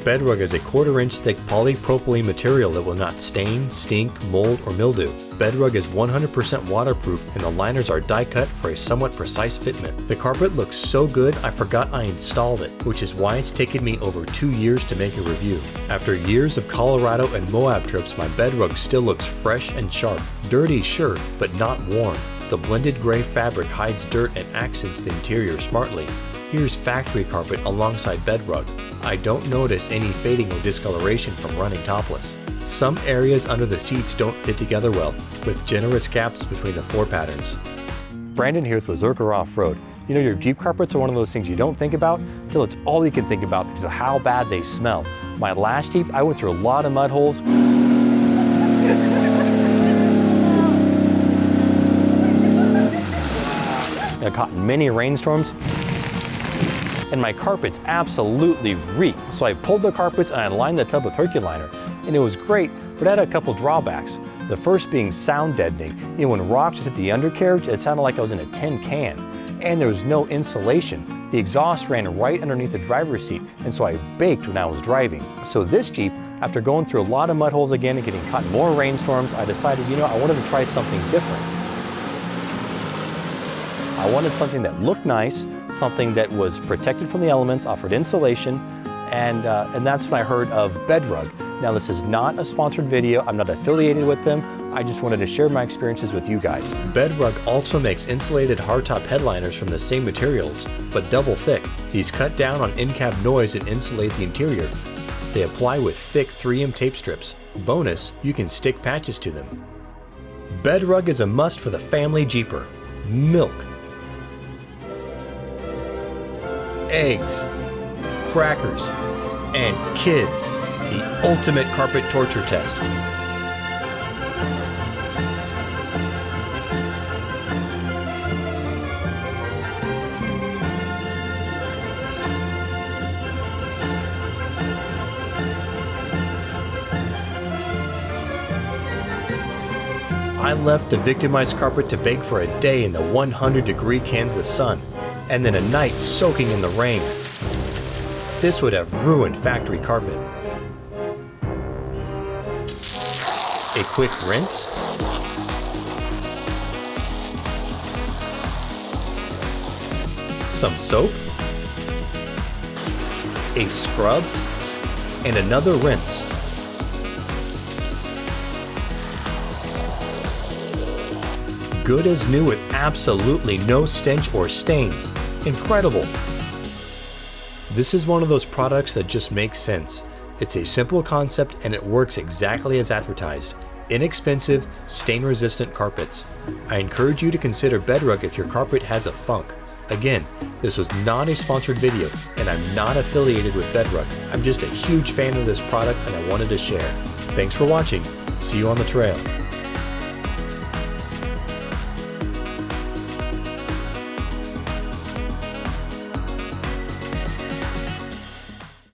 Bedrug is a 1/4 inch thick polypropylene material that will not stain, stink, mold, or mildew. Bedrug is 100% waterproof and the liners are die cut for a somewhat precise fitment. The carpet looks so good I forgot I installed it, which is why it's taken me over 2 years to make a review. After years of Colorado and Moab trips, my Bedrug still looks fresh and sharp. Dirty, sure, but not worn. The blended gray fabric hides dirt and accents the interior smartly. Here's factory carpet alongside Bedrug. I don't notice any fading or discoloration from running topless. Some areas under the seats don't fit together well, with generous gaps between the floor patterns. Brandon here with Berserker Off-Road. You know, your Jeep carpets are one of those things you don't think about until it's all you can think about because of how bad they smell. My last Jeep, I went through a lot of mud holes. I caught many rainstorms, and my carpets absolutely reek. So I pulled the carpets and I lined the tub with Herculiner, and it was great, but it had a couple drawbacks. The first being sound deadening. You know, when rocks hit the undercarriage, it sounded like I was in a tin can. And there was no insulation. The exhaust ran right underneath the driver's seat, and so I baked when I was driving. So this Jeep, after going through a lot of mud holes again and getting caught in more rainstorms, I decided, you know, I wanted to try something different. I wanted something that looked nice, something that was protected from the elements, offered insulation, and that's when I heard of Bedrug. Now, this is not a sponsored video. I'm not affiliated with them. I just wanted to share my experiences with you guys. Bedrug also makes insulated hardtop headliners from the same materials, but double thick. These cut down on in-cab noise and insulate the interior. They apply with thick 3M tape strips. Bonus, you can stick patches to them. Bedrug is a must for the family Jeeper. Milk, eggs, crackers, and kids. The ultimate carpet torture test. I left the victimized carpet to bake for a day in the 100-degree Kansas sun, and then a night soaking in the rain. This would have ruined factory carpet. A quick rinse, some soap, a scrub, and another rinse. Good as new with absolutely no stench or stains. Incredible! This is one of those products that just makes sense. It's a simple concept and it works exactly as advertised. Inexpensive, stain-resistant carpets. I encourage you to consider Bedrug if your carpet has a funk. Again, this was not a sponsored video and I'm not affiliated with Bedrug. I'm just a huge fan of this product and I wanted to share. Thanks for watching. See you on the trail.